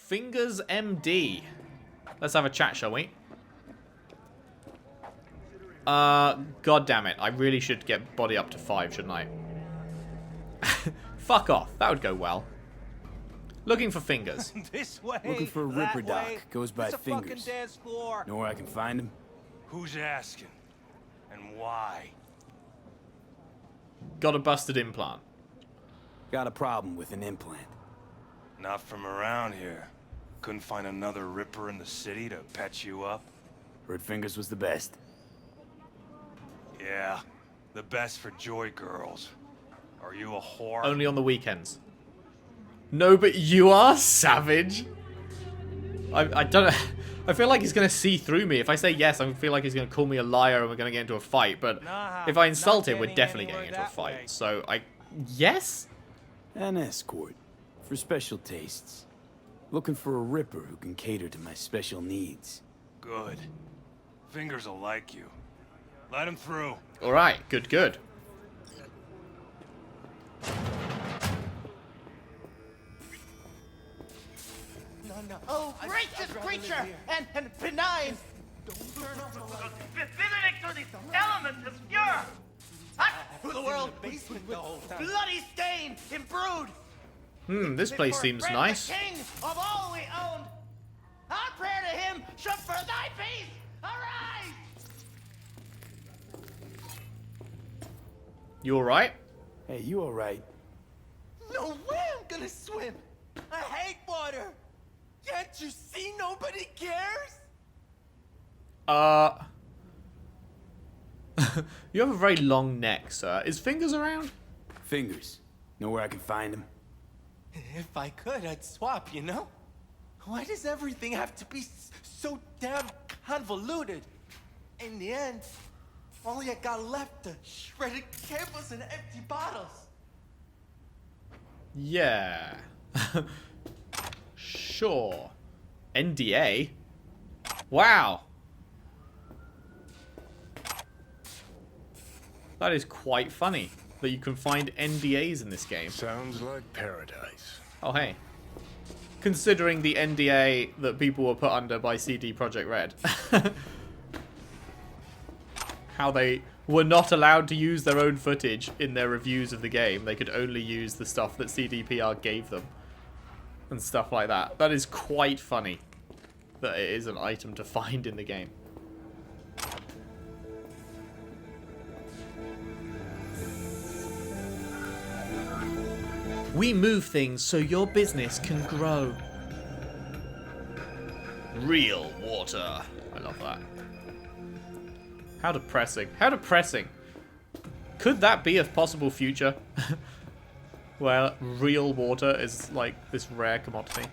Fingers MD. Let's have a chat, shall we? God damn it. I really should get body up to 5, shouldn't I? Fuck off. That would go well. Looking for Fingers. This way. Looking for a Ripper doc. Goes by It's a fucking Fingers. dance floor. Know where I can find him? Who's asking? And why? Got a busted implant. Got a problem with an implant. Not from around here. Couldn't find another Ripper in the city to patch you up? Heard Fingers was the best. Yeah, the best for joy girls. Are you a whore? Only on the weekends. No, but you are savage. I don't. I feel like he's gonna see through me. If I say yes, I feel like he's gonna call me a liar and we're gonna get into a fight. But Nah, if I insult him, we're getting definitely anywhere getting into a that fight. way. So yes. An escort. For special tastes. Looking for a Ripper who can cater to my special needs. Good. Fingers will like you. Let him through. All right. Good. Good. No. Oh, gracious creature and benign. Visiting to the elements of pure. Who the world bloody stained, imbrued. This place seems Friend, nice. The king of all we owned. Our prayer to him should for thy peace arise. You all right? Hey, you alright? No way I'm gonna swim. I hate water. Can't you see nobody cares? You have a very long neck, sir. Is Fingers around? Fingers. Know where I can find him? If I could, I'd swap, you know? Why does everything have to be so damn convoluted? In the end, all you got left are shredded cables and empty bottles. Yeah. Sure. NDA? Wow. That is quite funny that you can find NDAs in this game. Sounds like paradise. Oh, hey. Considering the NDA that people were put under by CD Projekt Red. How they were not allowed to use their own footage in their reviews of the game. They could only use the stuff that CDPR gave them. And stuff like that. That is quite funny. That it is an item to find in the game. We move things so your business can grow. Real water. I love that. How depressing. How depressing. Could that be a possible future? Where real water is like this rare commodity.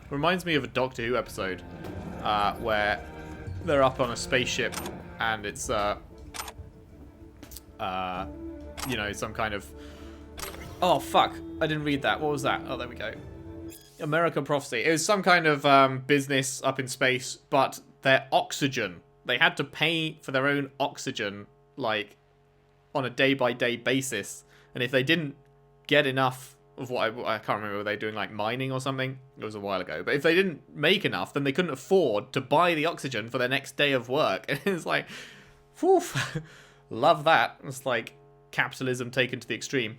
Reminds me of a Doctor Who episode where they're up on a spaceship and it's you know, some kind of... Oh, fuck. I didn't read that. What was that? Oh, there we go. American Prophecy. It was some kind of business up in space, but their oxygen. They had to pay for their own oxygen, like, on a day-by-day basis. And if they didn't get enough of what I can't remember, were they doing, like, mining or something? It was a while ago. But if they didn't make enough, then they couldn't afford to buy the oxygen for their next day of work. And it's like, whew. Love that. It's like capitalism taken to the extreme.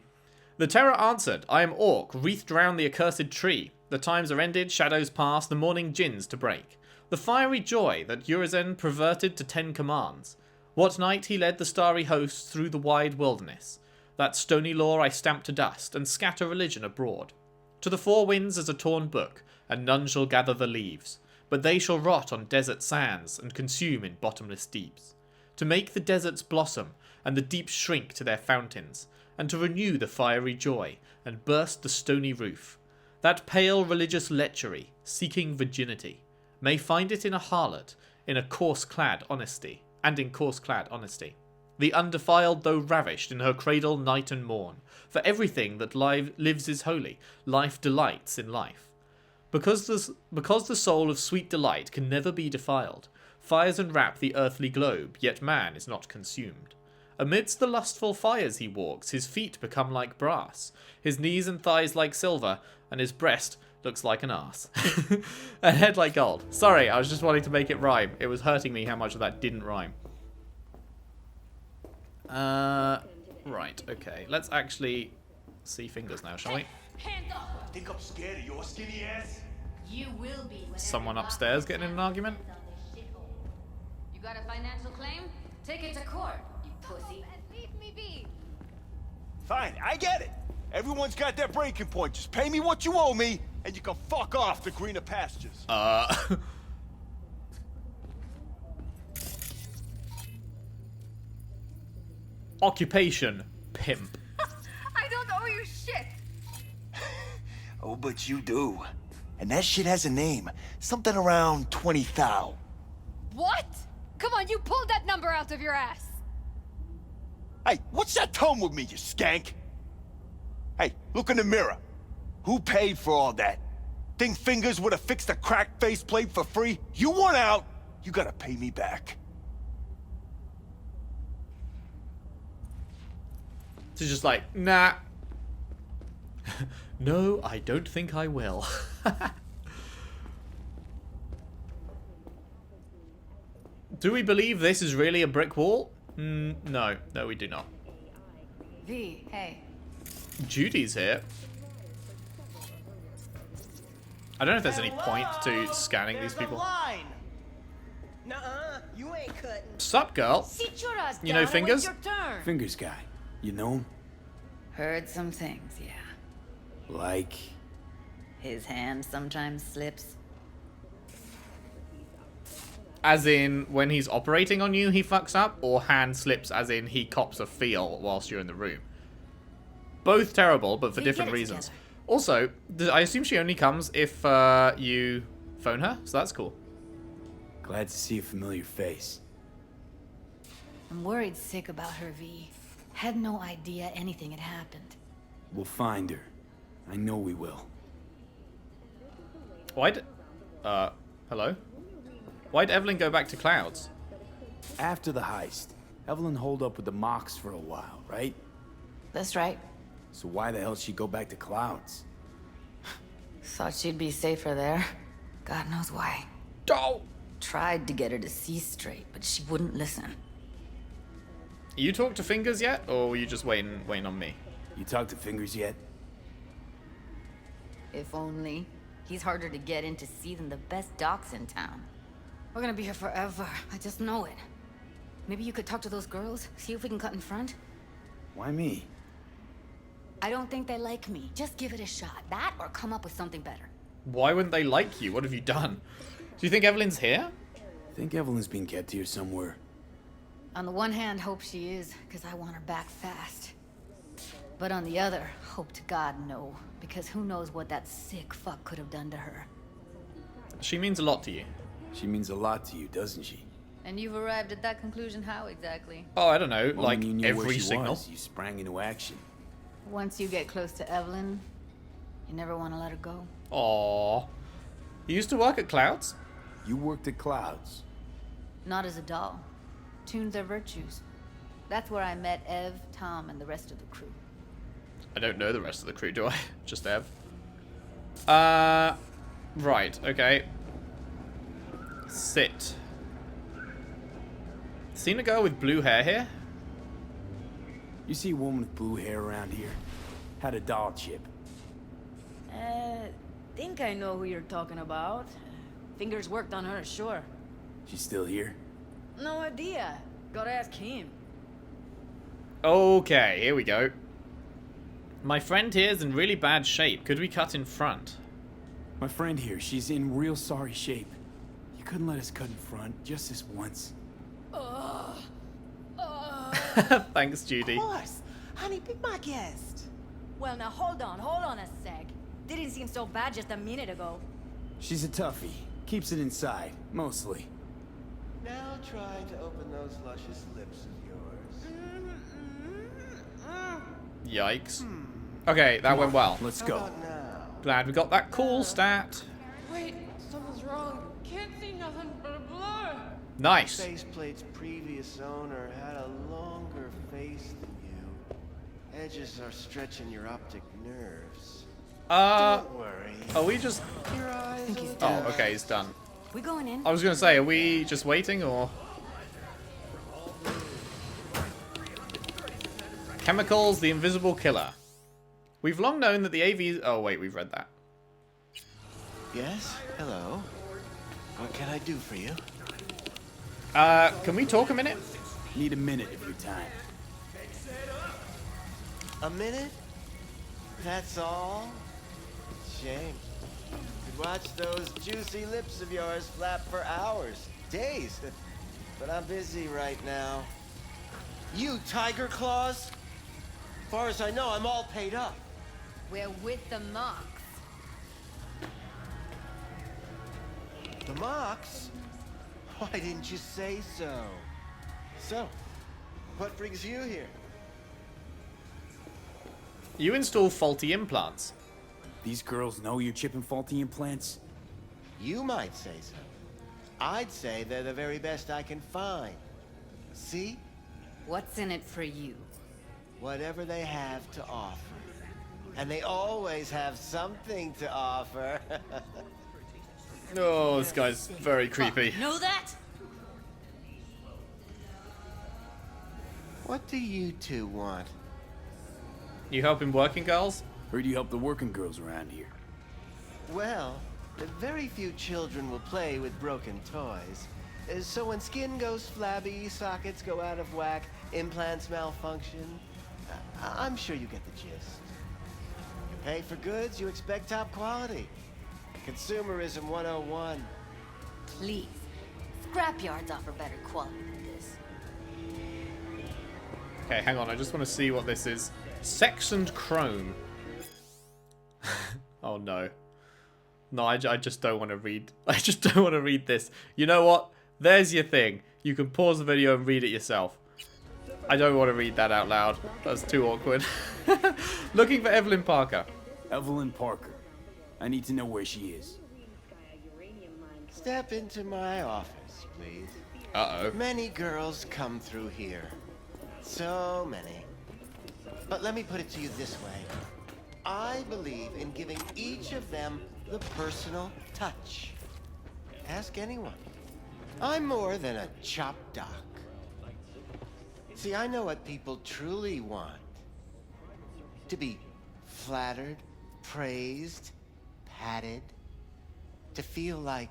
The terror answered, I am Orc, wreathed round the accursed tree. The times are ended, shadows pass, the morning gins to break. The fiery joy that Urizen perverted to 10 commands. What night he led the starry hosts through the wide wilderness. That stony lore I stamp to dust, and scatter religion abroad. To the four winds as a torn book, and none shall gather the leaves. But they shall rot on desert sands, and consume in bottomless deeps. To make the deserts blossom, and the deeps shrink to their fountains, and to renew the fiery joy, and burst the stony roof. That pale religious lechery, seeking virginity, may find it in a harlot, in a coarse-clad honesty, and in coarse-clad honesty. The undefiled though ravished in her cradle night and morn, for everything that lives is holy, life delights in life. Because the soul of sweet delight can never be defiled, fires enwrap the earthly globe, yet man is not consumed. Amidst the lustful fires he walks, his feet become like brass, his knees and thighs like silver, and his breast Looks like an ass. A head like gold. Sorry, I was just wanting to make it rhyme. It was hurting me how much of that didn't rhyme. Right, okay. Let's actually see fingers now, shall we? Hands up! Think I'm scared of your skinny ass? You will be. Someone upstairs getting in an argument? You got a financial claim? Take it to court, you pussy. Leave me be. Fine, I get it. Everyone's got their breaking point. Just pay me what you owe me, and you can fuck off to greener pastures. Occupation, pimp. I don't owe you shit. Oh, but you do. And that shit has a name. Something around 20 thou. What? Come on, you pulled that number out of your ass. Hey, what's that tone with me, you skank? Hey, look in the mirror. Who paid for all that? Think Fingers would have fixed a cracked faceplate for free? You want out, you gotta pay me back. She's just like, nah. No, I don't think I will. Do we believe this is really a brick wall? No, we do not. V, hey. Judy's here. I don't know if there's any point to scanning these people. Line. Nuh-uh, you ain't cutting. Sup, girl? Sit your ass down. You know Fingers? Your turn. Fingers guy. You know him? Heard some things, yeah. Like... His hand sometimes slips. As in, when he's operating on you, he fucks up? Or hand slips as in he cops a feel whilst you're in the room? Both terrible, but for different reasons. Together. Also, I assume she only comes if you phone her, so that's cool. Glad to see a familiar face. I'm worried sick about her, V. Had no idea anything had happened. We'll find her. I know we will. Why'd... hello? Why'd Evelyn go back to Clouds? After the heist, Evelyn holed up with the Mox for a while, right? That's right. So why the hell she go back to Clouds? Thought she'd be safer there. God knows why. Oh! Tried to get her to see straight, but she wouldn't listen. You talked to Fingers yet, or were you just waiting on me? You talked to Fingers yet? If only. He's harder to get in to see than the best docs in town. We're gonna be here forever. I just know it. Maybe you could talk to those girls, see if we can cut in front? Why me? I don't think they like me. Just give it a shot. That or come up with something better. Why wouldn't they like you? What have you done? Do you think Evelyn's here? I think Evelyn's being kept here somewhere. On the one hand, hope she is, because I want her back fast. But on the other, hope to God no, because who knows what that sick fuck could have done to her. She means a lot to you. She means a lot to you, doesn't she? And you've arrived at that conclusion how exactly? Oh, I don't know, Well, like when you knew where every she signal. was, you sprang into action. Once you get close to Evelyn, you never want to let her go. Aww. You used to work at Clouds? You worked at Clouds. Not as a doll. Tuned their virtues. That's where I met Ev, Tom, and the rest of the crew. I don't know the rest of the crew, do I? Just Ev. Right, okay. Sit. Seen a girl with blue hair here? You see a woman with blue hair around here? Had a doll chip. Think I know who you're talking about. Fingers worked on her, sure. She's still here? No idea. Gotta ask him. Okay, here we go. My friend here's in really bad shape. Could we cut in front? My friend here, she's in real sorry shape. You couldn't let us cut in front, just this once. Thanks, Judy. Of course. Honey, be my guest. Well, now hold on a sec. Didn't seem so bad just a minute ago. She's a toughie. Keeps it inside, mostly. Now try to open those luscious lips of yours. Yikes. Okay, that went well. Let's How go. about now? Glad we got that cool stat. Wait, something's wrong. Can't see nothing but a blur. Nice. Faceplate's previous owner had a longer face than you. Edges are stretching your optic nerves. Don't worry. Are we just... Your eyes think he's will done. Oh, okay, he's done. We going in? I was gonna say, are we just waiting, or... Chemicals, the invisible killer. We've long known that the AV... Oh, wait, we've read that. Yes? Hello. What can I do for you? Can we talk a minute? Need a minute of your time. A minute? That's all? Shame. Could watch those juicy lips of yours flap for hours, days. But I'm busy right now. You tiger claws? Far as I know, I'm all paid up. We're with the Mox. The Mox? Why didn't you say so? So, what brings you here? You install faulty implants. These girls know you're chipping faulty implants? You might say so. I'd say they're the very best I can find. See? What's in it for you? Whatever they have to offer. And they always have something to offer. Oh, this guy's very creepy. Know that? What do you two want? You helping working girls? Heard you help the working girls around here. Well, very few children will play with broken toys. So when skin goes flabby, sockets go out of whack, implants malfunction, I'm sure you get the gist. You pay for goods, you expect top quality. Consumerism 101. Please. Scrapyards offer better quality than this. Okay, hang on. I just want to see what this is. Sex and chrome. Oh no. No, I just don't want to read. I just don't want to read this. You know what? There's your thing. You can pause the video and read it yourself. I don't want to read that out loud. That's too awkward. Looking for Evelyn Parker. Evelyn Parker. I need to know where she is. Step into my office, please. Uh-oh. Many girls come through here. So many. But let me put it to you this way. I believe in giving each of them the personal touch. Ask anyone. I'm more than a chop doc. See, I know what people truly want. To be flattered, praised, patted. To feel like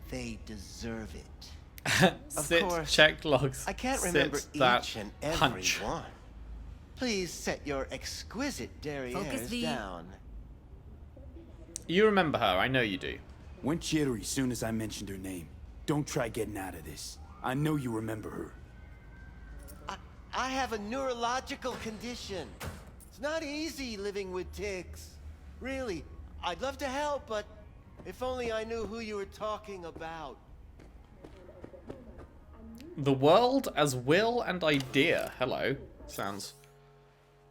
they deserve it. Sit, course, check logs. I can't Sit, remember that, each and every punch. one. Please set your exquisite derrieres V. down. You remember her, I know you do. Went jittery soon as I mentioned her name. Don't try getting out of this. I know you remember her. I have a neurological condition. It's not easy living with tics. Really, I'd love to help, but if only I knew who you were talking about. The world as will and idea. Hello. Sounds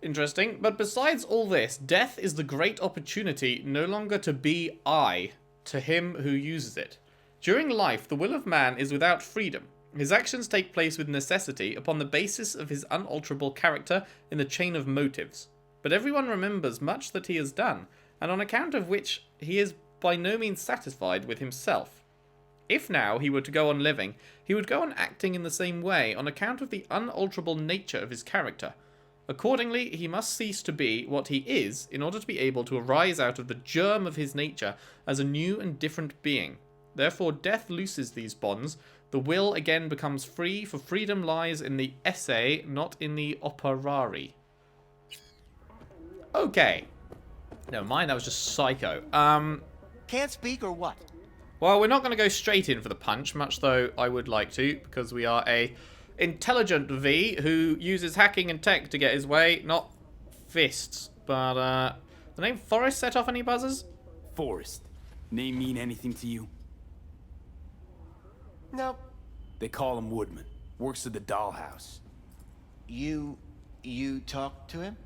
interesting. But besides all this, death is the great opportunity no longer to be I, to him who uses it. During life, the will of man is without freedom. His actions take place with necessity upon the basis of his unalterable character in the chain of motives. But everyone remembers much that he has done, and on account of which he is by no means satisfied with himself. If now he were to go on living, he would go on acting in the same way on account of the unalterable nature of his character. Accordingly, he must cease to be what he is in order to be able to arise out of the germ of his nature as a new and different being. Therefore, death looses these bonds. The will again becomes free, for freedom lies in the esse, not in the operari. Okay. Never mind, that was just psycho. Can't speak or what? Well, we're not going to go straight in for the punch, much though I would like to, because we are a intelligent V who uses hacking and tech to get his way, not fists. But, the name Forrest set off any buzzers? Forrest. Name mean anything to you? No. They call him Woodman. Works at the dollhouse. You talked to him?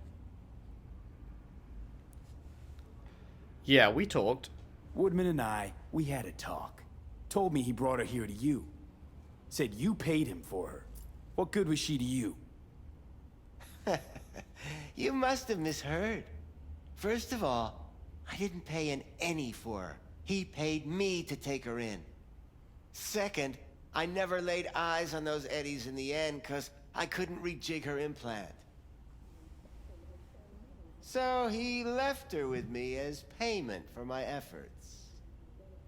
Yeah, we talked. Woodman and we had a talk. Told me he brought her here to you. Said you paid him for her. What good was she to you? You must have misheard. First of all, I didn't pay an any for her. He paid me to take her in. Second, I never laid eyes on those eddies in the end because I couldn't rejig her implant. So he left her with me as payment for my efforts.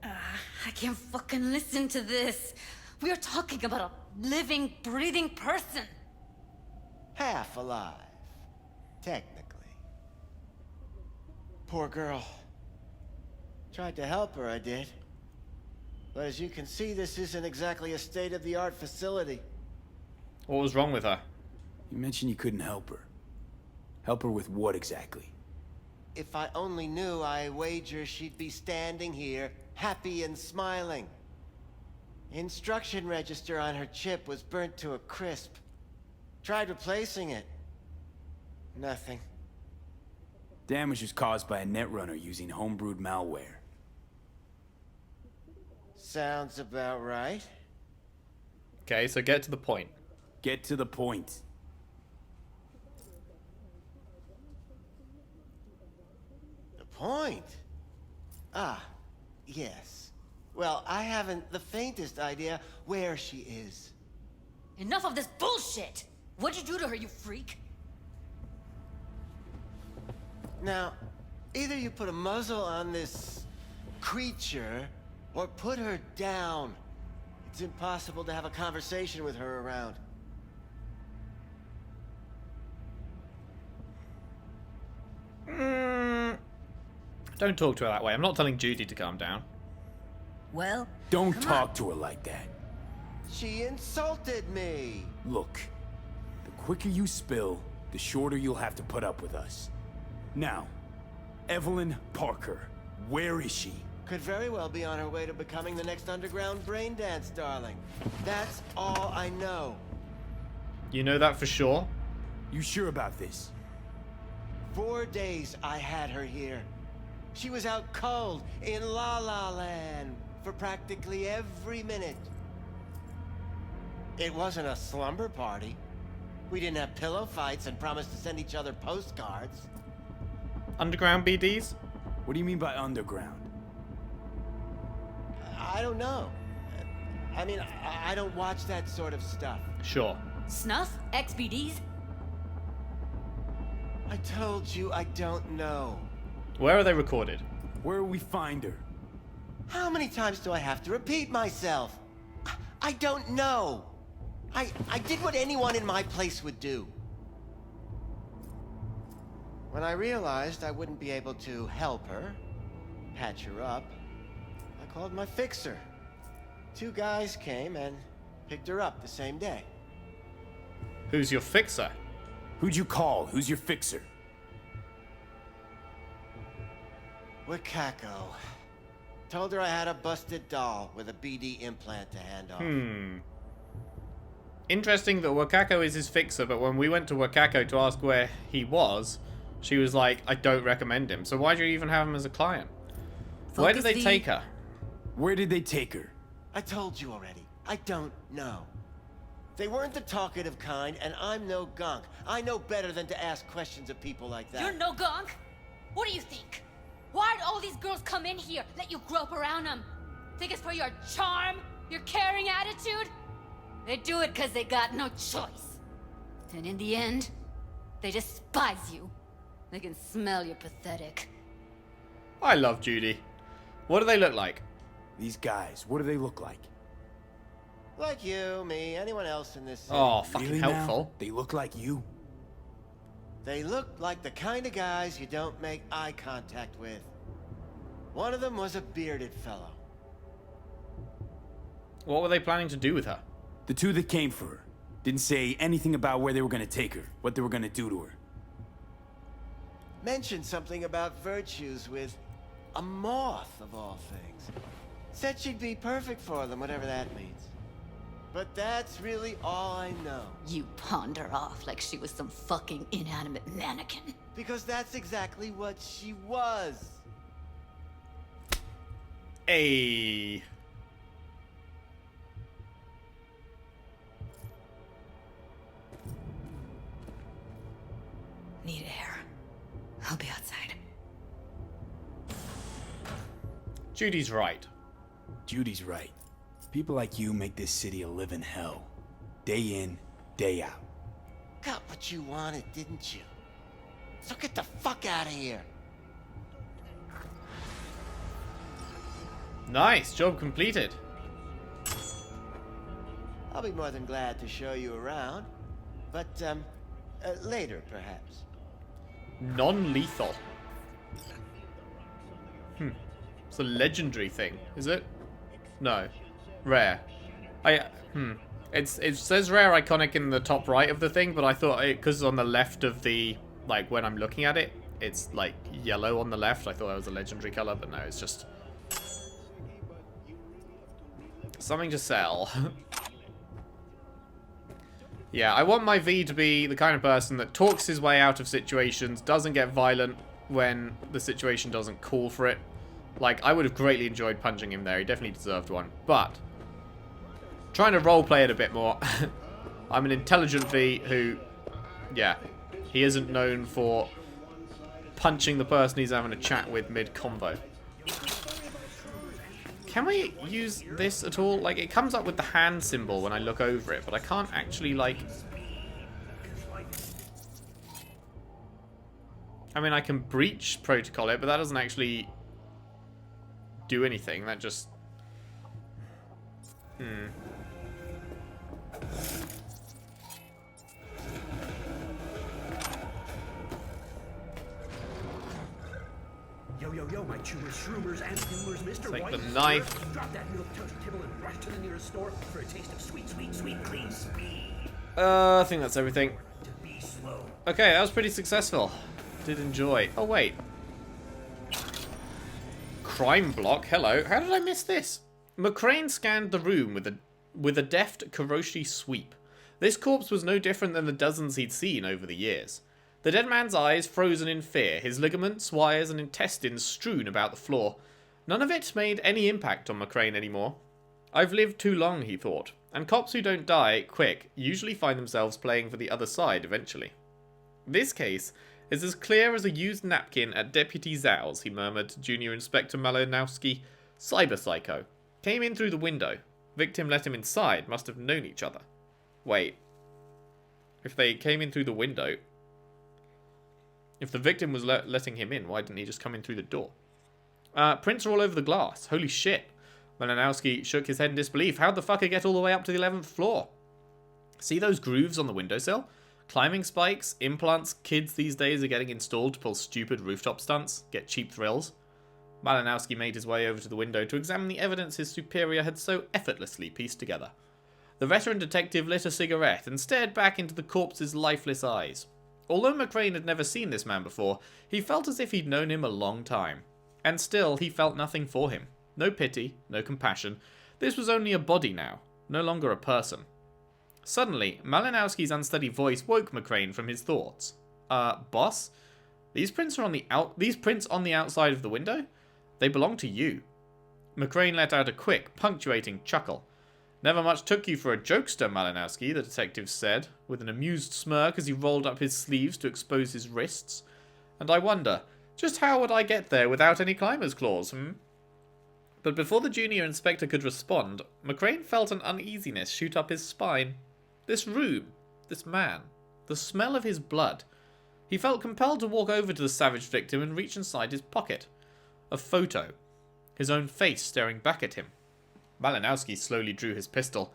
I can't fucking listen to this. We are talking about a living, breathing person. Half alive, technically. Poor girl. Tried to help her, I did. But as you can see, this isn't exactly a state-of-the-art facility. What was wrong with her? You mentioned you couldn't help her. Help her with what exactly? If I only knew, I wager she'd be standing here, happy and smiling. Instruction register on her chip was burnt to a crisp. Tried replacing it. Nothing. Damage was caused by a netrunner using homebrewed malware. Sounds about right. Okay, so get to the point. Get to the point. The point? Ah, yes. Well, I haven't the faintest idea where she is. Enough of this bullshit! What'd you do to her, you freak? Now, either you put a muzzle on this creature, or put her down. It's impossible to have a conversation with her around. Don't talk to her that way. I'm not telling Judy to calm down. Well, Don't talk to her like that. She insulted me! Look, the quicker you spill, the shorter you'll have to put up with us. Now, Evelyn Parker, where is she? Could very well be on her way to becoming the next underground brain dance darling. That's all I know. You know that for sure? You sure about this? 4 days I had her here. She was out cold in La La Land for practically every minute. It wasn't a slumber party. We didn't have pillow fights and promised to send each other postcards. Underground BDs? What do you mean by underground? I don't know. I mean, I don't watch that sort of stuff. Sure. Snuff? XBDs? I told you I don't know. Where are they recorded? Where will we find her? How many times do I have to repeat myself? I don't know. I did what anyone in my place would do. When I realized I wouldn't be able to help her, patch her up, I called my fixer. 2 guys came and picked her up the same day. Who's your fixer? Who'd you call? Who's your fixer? Wakako. Told her I had a busted doll with a BD implant to hand off. Interesting that Wakako is his fixer, but when we went to Wakako to ask where he was, she was like, I don't recommend him. So why do you even have him as a client? Where did they take her? Where did they take her? I told you already. I don't know. They weren't the talkative kind, and I'm no gunk. I know better than to ask questions of people like that. You're no gunk? What do you think? Why'd all these girls come in here, let you grope around them? Think it's for your charm? Your caring attitude? They do it because they got no choice. And in the end, they despise you. They can smell you're pathetic. I love Judy. What do they look like? These guys, what do they look like? Like you, me, anyone else in this city. Oh, fucking Really helpful. now? They look like you? They look like the kind of guys you don't make eye contact with. One of them was a bearded fellow. What were they planning to do with her? The 2 that came for her. Didn't say anything about where they were gonna take her, what they were gonna do to her. Mentioned something about virtues with a moth, of all things. Said she'd be perfect for them, whatever that means. But that's really all I know. You pawned her off like she was some fucking inanimate mannequin. Because that's exactly what she was. Hey. Need air. I'll be outside. Judy's right. Judy's right. People like you make this city a living hell. Day in, day out. Got what you wanted, didn't you? So get the fuck out of here. Nice, job completed. I'll be more than glad to show you around. But, later, perhaps. Non-lethal. It's a legendary thing, is it? No. Rare. It says rare iconic in the top right of the thing, but I thought because on the left of the, like, when I'm looking at it, it's, like, yellow on the left. I thought that was a legendary color, but no, it's just something to sell. Yeah, I want my V to be the kind of person that talks his way out of situations, doesn't get violent when the situation doesn't call for it. Like, I would have greatly enjoyed punching him there. He definitely deserved one. But trying to roleplay it a bit more. I'm an intelligent V who, yeah, he isn't known for punching the person he's having a chat with mid-convo. Can we use this at all? Like, it comes up with the hand symbol when I look over it, but I can't actually, like... I mean, I can breach protocol it, but that doesn't actually do anything. That just... Yo, my chewers, shroomers, and dimblers, Mr. Take White. the knife. Drop that milk toast kibble and rush to the nearest store for a taste of sweet, clean speed. I think that's everything. To be slow. Okay, that was pretty successful. Did enjoy. Oh, wait. Crime block. Hello. How did I miss this? McCrane scanned the room with a deft Kuroshi sweep. This corpse was no different than the dozens he'd seen over the years. The dead man's eyes frozen in fear, his ligaments, wires, and intestines strewn about the floor. None of it made any impact on McCrane anymore. I've lived too long, he thought, and cops who don't die quick usually find themselves playing for the other side eventually. This case is as clear as a used napkin at Deputy Zow's, he murmured to Junior Inspector Malinowski. Cyber psycho. Came in through the window. Victim let him inside, must have known each other. Wait. If they came in through the window... If the victim was letting him in, why didn't he just come in through the door? Prints are all over the glass. Holy shit. Malinowski shook his head in disbelief. How'd the fucker get all the way up to the 11th floor? See those grooves on the windowsill? Climbing spikes, implants kids these days are getting installed to pull stupid rooftop stunts, get cheap thrills. Malinowski made his way over to the window to examine the evidence his superior had so effortlessly pieced together. The veteran detective lit a cigarette and stared back into the corpse's lifeless eyes. Although McCrane had never seen this man before, he felt as if he'd known him a long time. And still, he felt nothing for him. No pity, no compassion. This was only a body now, no longer a person. Suddenly, Malinowski's unsteady voice woke McCrane from his thoughts. Boss? These prints on the outside of the window? They belong to you. McCrane let out a quick, punctuating chuckle. Never much took you for a jokester, Malinowski, the detective said, with an amused smirk as he rolled up his sleeves to expose his wrists. And I wonder, just how would I get there without any climber's claws, But before the junior inspector could respond, McCrane felt an uneasiness shoot up his spine. This room, this man, the smell of his blood. He felt compelled to walk over to the savage victim and reach inside his pocket. A photo. His own face staring back at him. Malinowski slowly drew his pistol.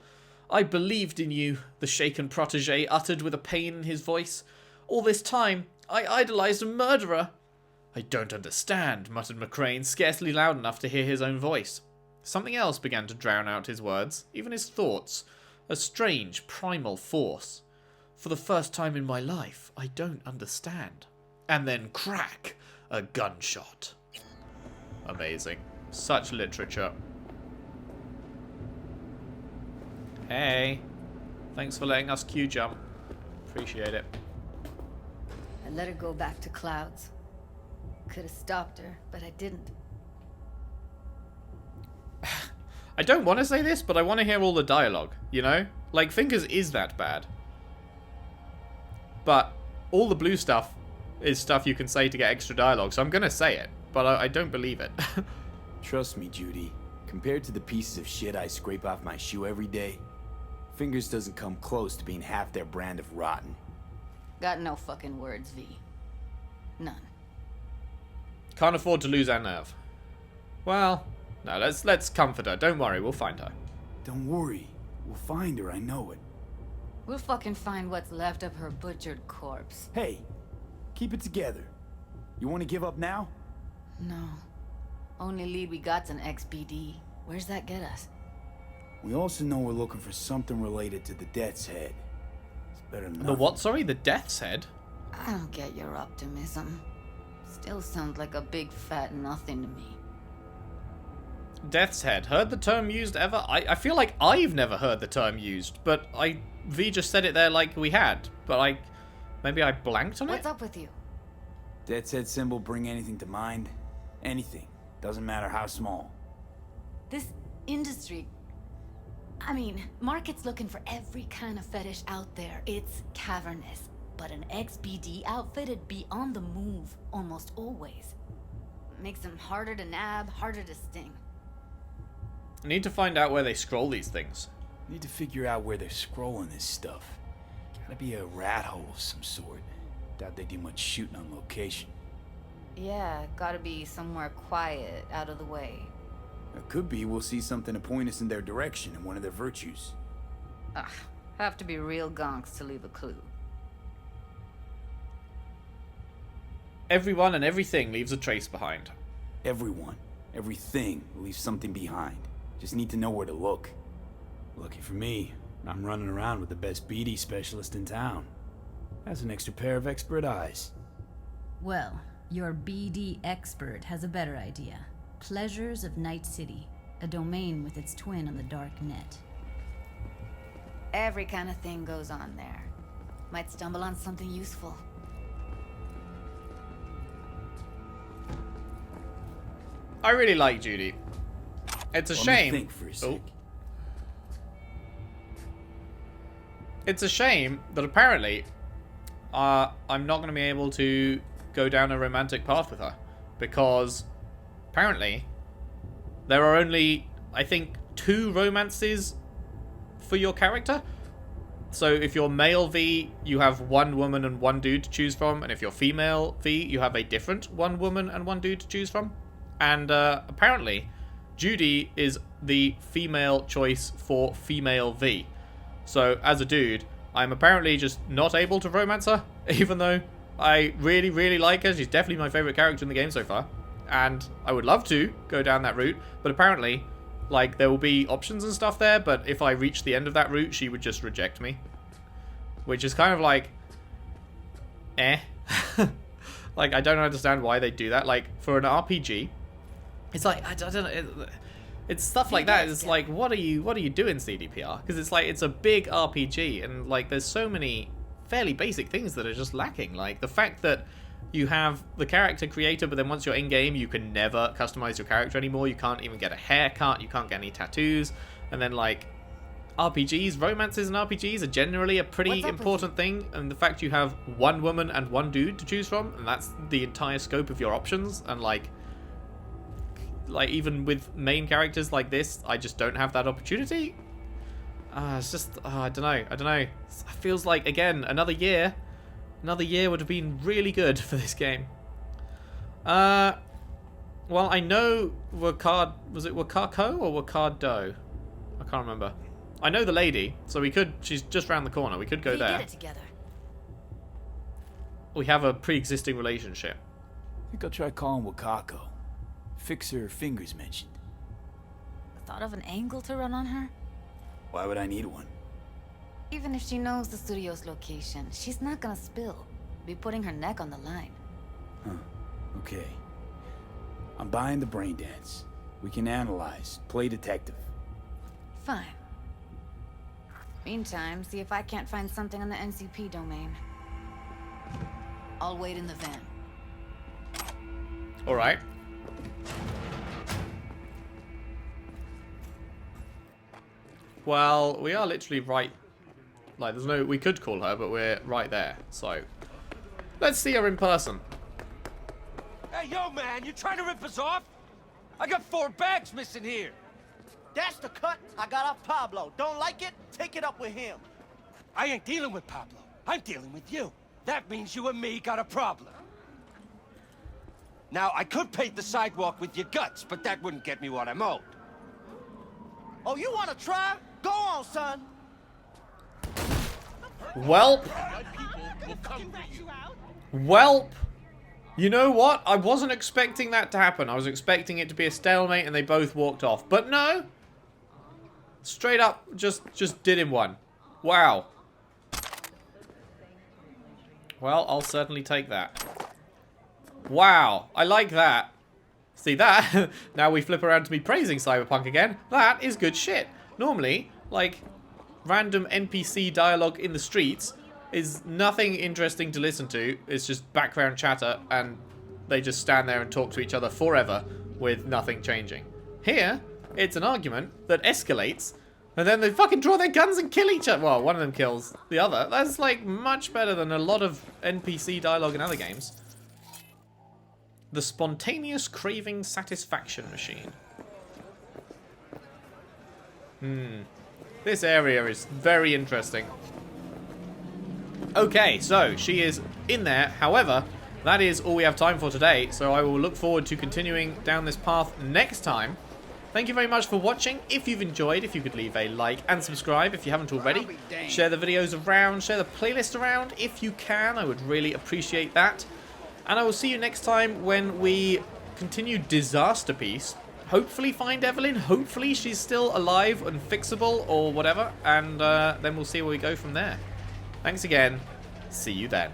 I believed in you, the shaken protege uttered with a pain in his voice. All this time, I idolized a murderer. I don't understand, muttered McCrane, scarcely loud enough to hear his own voice. Something else began to drown out his words, even his thoughts. A strange, primal force. For the first time in my life, I don't understand. And then crack! A gunshot. Amazing. Such literature. Hey. Thanks for letting us queue jump. Appreciate it. I let her go back to Clouds. Could have stopped her, but I didn't. I don't want to say this, but I want to hear all the dialogue, you know? Like, Fingers is that bad. But all the blue stuff is stuff you can say to get extra dialogue, so I'm going to say it, but I don't believe it. Trust me, Judy. Compared to the pieces of shit I scrape off my shoe every day, Fingers doesn't come close to being half their brand of rotten. Got no fucking words, V. None. Can't afford to lose our nerve. Well, no, let's comfort her. Don't worry, we'll find her. Don't worry. We'll find her, I know it. We'll fucking find what's left of her butchered corpse. Hey, keep it together. You want to give up now? No. Only lead we got's an XBD. Where's that get us? We also know we're looking for something related to the Death's Head. It's better than The nothing. what, sorry? The Death's Head? I don't get your optimism. Still sounds like a big fat nothing to me. Death's Head. Heard the term used ever? I feel like I've never heard the term used, but V just said it there like we had, but maybe I blanked on it? What's up with you? Death's Head symbol bring anything to mind? Anything. Doesn't matter how small. This industry... I mean, market's looking for every kind of fetish out there. It's cavernous. But an XBD outfit'd be on the move almost always. Makes them harder to nab, harder to sting. I need to find out where they scroll these things. Need to figure out where they're scrolling this stuff. Gotta be a rat hole of some sort. Doubt they do much shooting on location. Yeah, gotta be somewhere quiet, out of the way. It could be we'll see something to point us in their direction in one of their virtues. Ugh, have to be real gonks to leave a clue. Everyone and everything leaves a trace behind. Everyone, everything leaves something behind. Just need to know where to look. Lucky for me, I'm running around with the best BD specialist in town. Has an extra pair of expert eyes. Well, your BD expert has a better idea. Pleasures of Night City, a domain with its twin on the dark net. Every kind of thing goes on there. Might stumble on something useful. I really like Judy. It's a shame. Think for a sec. It's a shame that apparently I'm not going to be able to go down a romantic path with her, because apparently there are only, I think, 2 romances for your character. So if you're male V, you have 1 woman and 1 dude to choose from, and if you're female V, you have a different 1 woman and 1 dude to choose from. And apparently Judy is the female choice for female V. So as a dude, I'm apparently just not able to romance her, even though I really, really like her. She's definitely my favorite character in the game so far. And I would love to go down that route, but apparently, like, there will be options and stuff there, but if I reach the end of that route, she would just reject me. Which is kind of like, eh. Like, I don't understand why they do that. Like, for an RPG, it's like, I don't know, it's stuff like that. It's like, what are you doing, CDPR? Because it's like, it's a big RPG, and like, there's so many fairly basic things that are just lacking. Like, the fact that you have the character creator, but then once you're in-game, you can never customize your character anymore. You can't even get a haircut. You can't get any tattoos. And then, like, RPGs, romances in RPGs are generally a pretty important thing. And the fact you have 1 woman and 1 dude to choose from, and that's the entire scope of your options. And, like even with main characters like this, I just don't have that opportunity. It's just, I don't know. It feels like, again, another year would have been really good for this game. Well, I know Wakard, was it Wakako or Wakardo? I can't remember. I know the lady, so she's just round the corner. We could go there. Get it together. We have a pre-existing relationship. I think I'll try calling Wakako. Fixer Fingers mentioned. Thought of an angle to run on her? Why would I need one? Even if she knows the studio's location, she's not gonna spill. Be putting her neck on the line. Huh. Okay. I'm buying the brain dance. We can analyze, play detective. Fine. Meantime, see if I can't find something on the NCP domain. I'll wait in the van. Alright. Well, we are literally right. Like, there's no... We could call her, but we're right there. So, let's see her in person. Hey, yo, man, you trying to rip us off? I got 4 bags missing here. That's the cut I got off Pablo. Don't like it? Take it up with him. I ain't dealing with Pablo. I'm dealing with you. That means you and me got a problem. Now, I could paint the sidewalk with your guts, but that wouldn't get me what I'm owed. Oh, you want to try? Go on, son. Welp. Welp. You know what? I wasn't expecting that to happen. I was expecting it to be a stalemate and they both walked off. But no. Straight up, just did him one. Wow. Well, I'll certainly take that. Wow. I like that. See that? Now we flip around to me praising Cyberpunk again. That is good shit. Normally, like, random NPC dialogue in the streets is nothing interesting to listen to. It's just background chatter and they just stand there and talk to each other forever with nothing changing. Here, it's an argument that escalates and then they fucking draw their guns and kill each other. Well, one of them kills the other. That's like much better than a lot of NPC dialogue in other games. The spontaneous craving satisfaction machine. This area is very interesting. Okay, so she is in there. However, that is all we have time for today. So I will look forward to continuing down this path next time. Thank you very much for watching. If you've enjoyed, if you could leave a like and subscribe if you haven't already. Share the videos around, share the playlist around if you can. I would really appreciate that. And I will see you next time when we continue Disaster Piece. Hopefully find Evelyn. Hopefully she's still alive and fixable or whatever. And then we'll see where we go from there. Thanks again. See you then.